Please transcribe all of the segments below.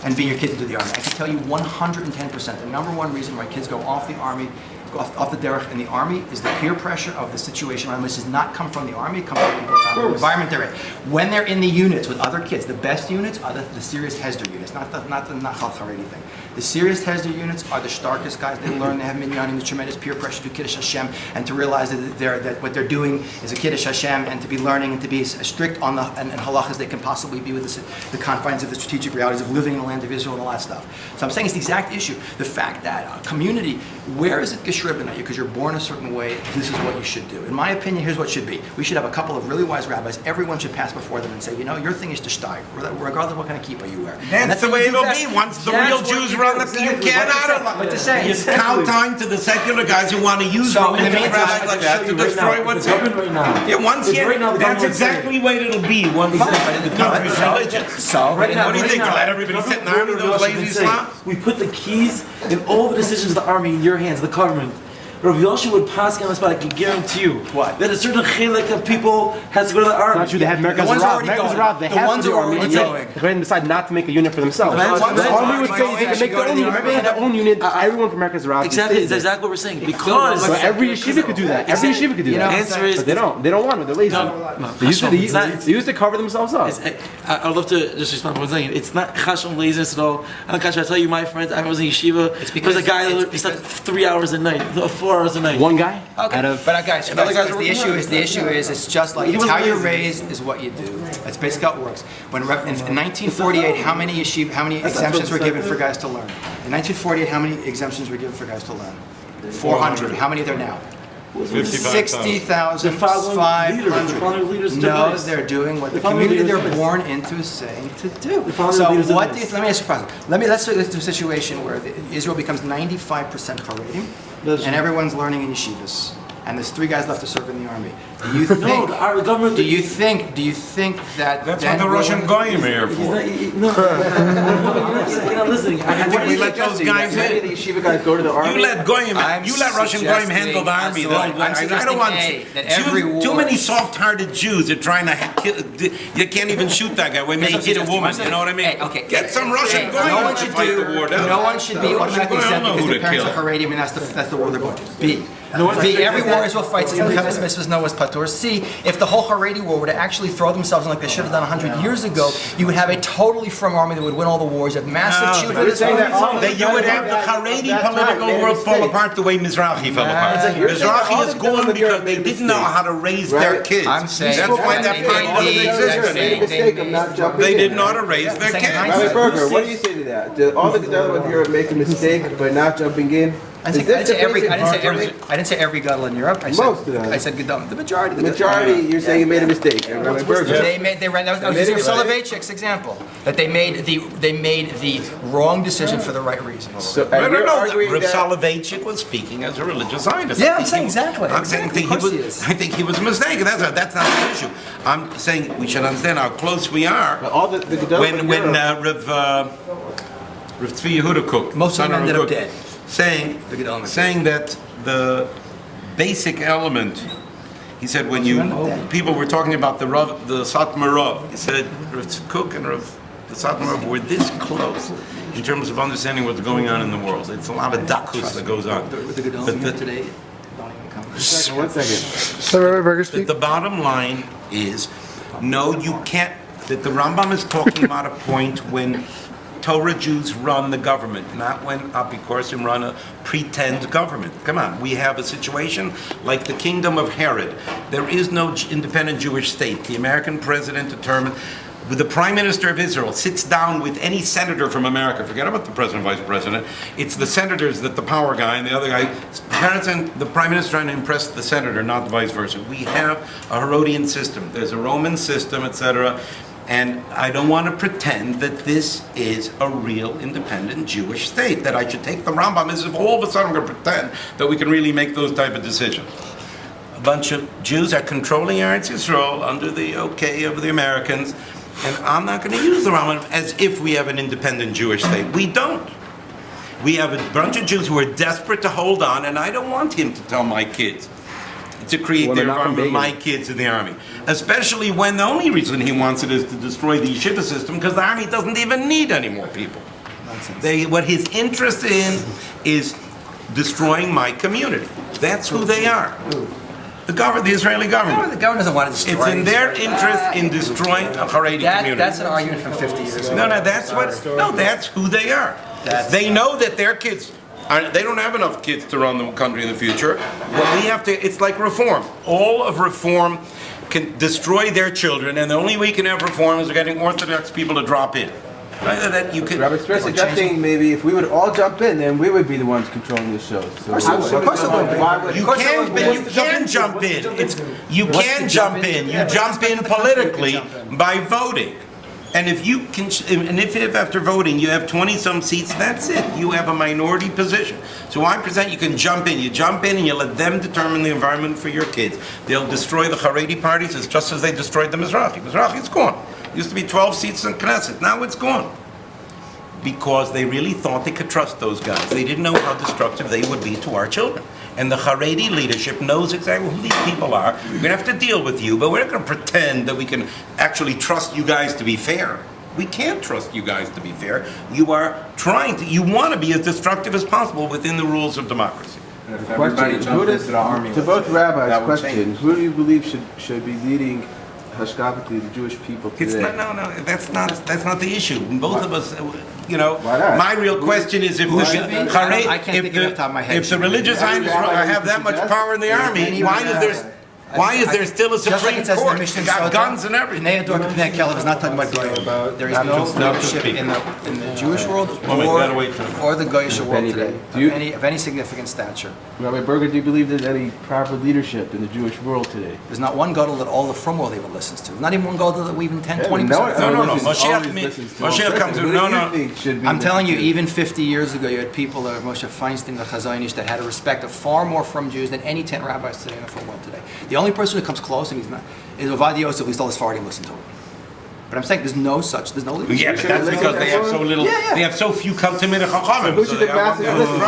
and being your kid to do the army. I can tell you 110%. The number one reason why kids go off the army, go off the derech in the army is the peer pressure of the situation around them. This does not come from the army, it comes from people around the environment they're in. When they're in the units with other kids, the best units are the serious Hesder units, not the Nachal or anything. The serious Hesder units are the starkest guys. They learn, they have minyanim, the tremendous peer pressure to Kiddush Hashem, and to realize that what they're doing is a Kiddush Hashem, and to be learning and to be as strict on the and halach as they can possibly be with the confines of the strategic realities of living in the land of Israel and all that stuff. So I'm saying it's the exact issue. The fact that a community, where is it geschrieben at you? Because you're born a certain way, this is what you should do. In my opinion, here's what should be. We should have a couple of really wise rabbis. Everyone should pass before them and say, your thing is to steig, regardless of what kind of kippah you wear. That's the way it'll be. Once the real Jews run the, you cannot. But to say, it's count time to the secular guys who want to use religious rabbis like that to destroy what's here. Right now. Yeah, once that's exactly what it'll be. Once the country's religious. So, what do you think? Let everybody sit in the army, those lazy slobs? We put the keys in all the decisions of the army in your hands, the government. Rav Yoshe would pass on the spot. I can guarantee you that a certain chilek of people has to go to the army. Not true. They have Merkaz Rav. They have to do army. And they decide not to make a unit for themselves. The army would say they can make their own unit. Everyone from Merkaz Rav. Exactly. It's exactly what we're saying. Because every yeshiva could do that. Every yeshiva could do that. The answer is but they don't. They don't want it. They're lazy. They used to cover themselves up. I'd love to just respond to one thing. It's not chashon laziness at all. I tell you, my friends, I was in yeshiva. It's because there's a guy who slept 3 hours a night, 4 hours a night. One guy? Okay. Guys, the issue is it's just like, it's how you're raised is what you do. That's basically how it works. In 1948, how many exemptions were given for guys to learn? In 1948, how many exemptions were given for guys to learn? 400. How many are there now? 60,500. No, they're doing what the community they're born into is saying to do. So what do you, let me ask you a question. Let's do a situation where Israel becomes 95% Haredim, and everyone's learning in yeshivas, and there's 3 guys left to serve in the army. Do you think? Do you think that? That's what the Russian goyim are here for. No, you're not listening. I think we let those guys in. The yeshiva guys go to the army. You let Russian goyim handle the army. I don't want too many soft-hearted Jews are trying to kill. You can't even shoot that guy when they hit a woman. You know what I mean? Okay. Get some Russian goyim to fight the war. No one should be automatically exempt because their parents are Haredim, and that's the war they're going to. B. Every war Israel fights is Milchemes Mitzvahs, Noah's Patur. C. If the whole Haredi war were to actually throw themselves in like they should have done 100 years ago, you would have a totally from army that would win all the wars. You have massive that you would have the Haredi political world fall apart the way Mizrahi fell apart. Mizrahi is gone because they didn't know how to raise their kids. I'm saying that's why that party existed. They didn't know how to raise their kids. Rabbi Berger, what do you say to that? All the Gedolim of Europe make a mistake by not jumping in. I didn't say every gadol in Europe. I said Gedolim. The majority. You're saying you made a mistake. Rabbi Berger. I was using Soloveitchik's example that they made the wrong decision for the right reasons. So, I don't know. Rav Soloveitchik was speaking as a religious Zionist. Yeah, I'm saying exactly. I think he was mistaken. That's not the issue. I'm saying we should understand how close we are. All the Gedolim when Rav Tzvi Yehuda Cook, most of them ended up dead. Saying that the basic element, he said, when people were talking about the Satmar Rav, he said Rav Cook and the Satmar Rav were this close in terms of understanding what's going on in the world. It's a lot of dakus that goes on. With the Gedolim today, don't even come. 1 second. So Rabbi Berger speak. The bottom line is, no, you can't. That the Rambam is talking about a point when Torah Jews run the government, not when Apikorim run a pretend government. Come on, we have a situation like the kingdom of Herod. There is no independent Jewish state. The American president determined, the prime minister of Israel sits down with any senator from America. Forget about the president, vice president. It's the senators that the power guy and the other guy. The prime minister trying to impress the senator, not vice versa. We have a Herodian system. There's a Roman system, etc. And I don't want to pretend that this is a real independent Jewish state, that I should take the Rambam as if all of a sudden I'm going to pretend that we can really make those type of decisions. A bunch of Jews are controlling Eretz Yisrael under the okay of the Americans, and I'm not going to use the Rambam as if we have an independent Jewish state. We don't. We have a bunch of Jews who are desperate to hold on, and I don't want him to tell my kids to create their environment, my kids in the army. Especially when the only reason he wants it is to destroy the yeshiva system, because the army doesn't even need any more people. Nonsense. What his interest in is destroying my community. That's who they are. The Israeli government. The government doesn't want to destroy. It's in their interest in destroying a Haredi community. That's an argument from 50 years ago. That's who they are. They know that their kids, they don't have enough kids to run the country in the future. Well, we have to, it's like reform. All of reform can destroy their children, and the only way you can have reform is getting Orthodox people to drop in. Right? That you can. Rabbi Express suggesting maybe if we would all jump in, then we would be the ones controlling the show. So Of course it would be. You can jump in. You can jump in. You jump in politically by voting. And if after voting you have 20-some seats, that's it. You have a minority position. So I present you can jump in. You jump in and you let them determine the environment for your kids. They'll destroy the Haredi parties just as they destroyed the Mizrahi. Mizrahi's gone. Used to be 12 seats in Knesset. Now it's gone. Because they really thought they could trust those guys. They didn't know how destructive they would be to our children. And the Haredi leadership knows exactly who these people are. We're going to have to deal with you, but we're not going to pretend that we can actually trust you guys to be fair. We can't trust you guys to be fair. You are you want to be as destructive as possible within the rules of democracy. Question, to both rabbis, question, who do you believe should be leading Hashkafically the Jewish people today? That's not the issue. Both of us, Why not? my real question is if the religious Zionists have that much power in the army, why is there still a Supreme Court? They got guns and everything. Bnei Ador Bnei Kelev is not talking about Goyim. There is no leadership in the Jewish world or the Goyish world today of any significant stature. Rabbi Berger, do you believe there's any proper leadership in the Jewish world today? There's not one gadol that all the frum world even listens to. Not even one gadol that we even 10, 20%. No. Mashiach comes through. No. I'm telling you, even 50 years ago, you had people like Moshe Feinstein, the Chazonish, that had a respect of far more from Jews than any 10 rabbis today in the frum world today. The only person who comes close, and he's not, is Ovadia Yosef, at least all his Sephardim listen to him. But I'm saying there's no leadership. Yeah, but that's because they have so little. They have so few Talmidei Chachamim. Who should the masses listen to?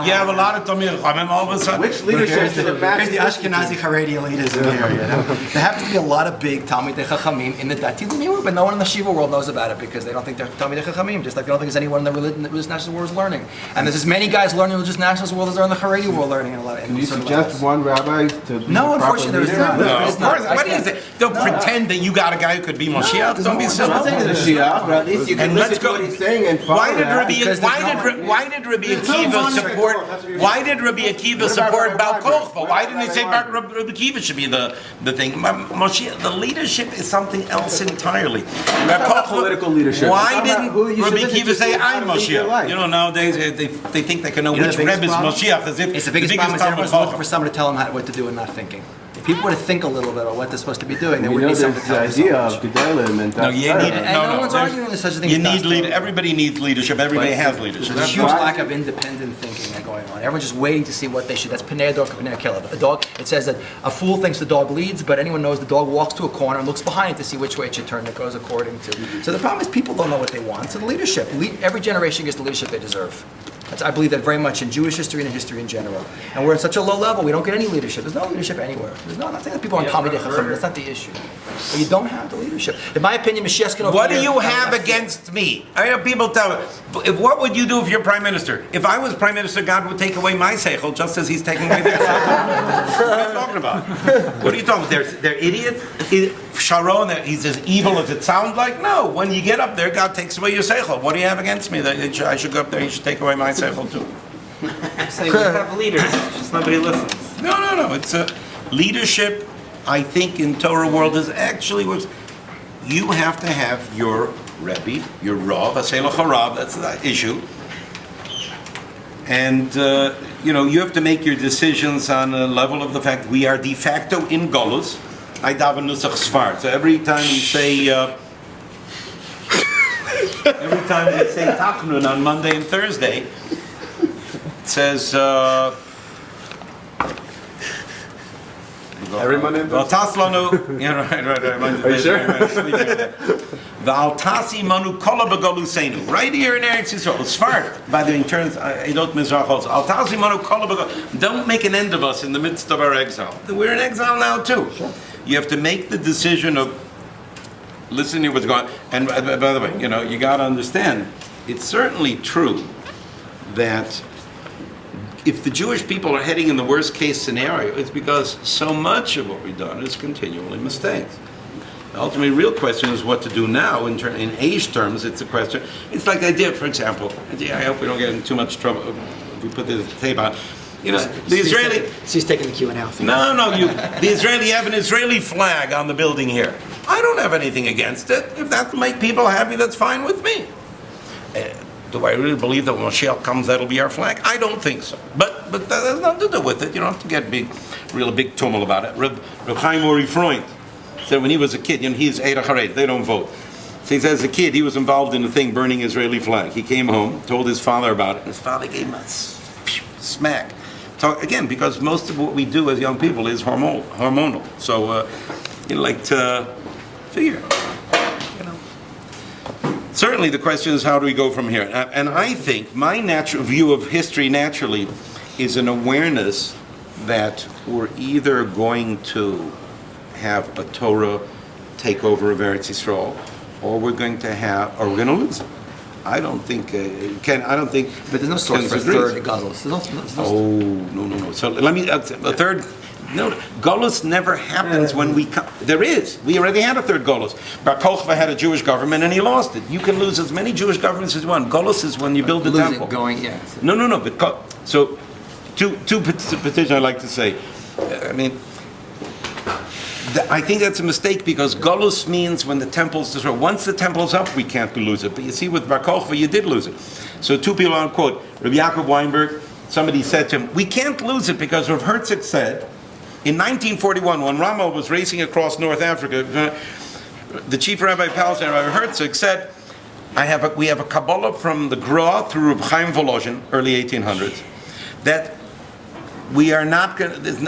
You have a lot of Talmidei Chachamim all of a sudden. Which leadership should the masses Here's the Ashkenazi Haredi leaders in here. There happens to be a lot of big Talmidei Chachamim in the Dati world, but no one in the Shiva world knows about it because they don't think they're Talmidei Chachamim, just like they don't think there's anyone in the religious nationalist world is learning. And there's as many guys learning religious nationalist world as there are in the Haredi world learning. Can you suggest one rabbi to be No, unfortunately, there is not. No, of course. What is it? Don't pretend that you got a guy who could be Mashiach. Don't be silly. I'm not saying he's a Shiach, but at least you can listen to what he's saying and follow Why did Rabbi Akiva support? Why did Rabbi Akiva support Bar Kochva? Why didn't he say Rabbi Akiva should be the thing? Mashiach, the leadership is something else entirely. Political leadership. Why didn't Rabbi Akiva say I'm Mashiach? Nowadays they think they can know which Rebbe is Mashiach as if it's the biggest problem is everyone's looking for someone to tell them what to do and not thinking. If people were to think a little bit about what they're supposed to be doing, they would need something to tell them. The idea of Gedalim and no one's arguing with such a thing. You need everybody needs leadership. Everybody has leadership. There's a huge lack of independent thinking going on. Everyone's just waiting to see what they should. That's Pnei Ador Pnei Kelev. A dog. It says that a fool thinks the dog leads, but anyone knows the dog walks to a corner and looks behind to see which way it should turn. That goes according to. So the problem is people don't know what they want. So the leadership. Every generation gets the leadership they deserve. I believe that very much in Jewish history and in history in general. And we're at such a low level, we don't get any leadership. There's no leadership anywhere. I'm not saying that people are on Talmidei Chachamim. That's not the issue. But you don't have the leadership. In my opinion, Mashiach's going to. What do you have against me? I have people tell me, what would you do if you're prime minister? If I was prime minister, God would take away my seichel just as he's taking away their seichel. What are you talking about? What are you talking about? They're idiots? Sharon, he's as evil as it sounds like? No. When you get up there, God takes away your seichel. What do you have against me? That I should go up there and he should take away my seichel too. I'm saying we have leaders, just nobody listens. No. It's leadership, I think, in Torah world is actually what you have to have your Rebbe, your Rav, Asela Harav, that's the issue. And, you have to make your decisions on a level of the fact we are de facto in Golus. I daven Nusach Sfar. So every time we say Tachnun on Monday and Thursday, it says, every Monday. Taslanu. Yeah, right. Are you sure? V'altasi manu kola begalusenu. Right here in Eretz Yisrael, Sfar. By the way, in terms Edot Mizrach also. Altasi manu kola begalusenu. Don't make an end of us in the midst of our exile. We're in exile now too. Sure. You have to make the decision of listen to what's going on. And by the way, you got to understand, it's certainly true that if the Jewish people are heading in the worst case scenario, it's because so much of what we've done is continually mistakes. The ultimately real question is what to do now in age terms. It's a question. It's like I did, for example. I hope we don't get in too much trouble if we put this tape on. The Israeli. She's taking the cue now. No. The Israeli have an Israeli flag on the building here. I don't have anything against it. If that will make people happy, that's fine with me. Do I really believe that when Mashiach comes, that'll be our flag? I don't think so. But that has nothing to do with it. You don't have to get real big tumult about it. Reb Chaim Uri Freund said when he was a kid, he's Eira Chared, they don't vote. So he says as a kid, he was involved in a thing burning Israeli flag. He came home, told his father about it. His father gave him a smack. Again, because most of what we do as young people is hormonal. So you like to figure. Certainly the question is how do we go from here? And I think my natural view of history naturally is an awareness that we're either going to have a Torah takeover of Eretz Yisrael, or we're going to lose it. I don't think I don't think. But there's no source for a third Galus. No. So let me a third. No, Golus never happens when we come. There is. We already had a third Golus. Bar Kochva had a Jewish government and he lost it. You can lose as many Jewish governments as you want. Golus is when you build the temple. No. But so, two petitions I'd like to say. I think that's a mistake because Golus means when the temple's destroyed. Once the temple's up, we can't lose it. But you see, with Bar Kochva, you did lose it. So two people on quote. Rabbi Yaakov Weinberg, somebody said to him, we can't lose it because Rav Herzog said, in 1941, when Rama was racing across North Africa, the chief rabbi of Palestine, Rabbi Herzog, said, we have a Kabbalah from the Gra through Reb Chaim Volozhin, early 1800s, that we are not going to,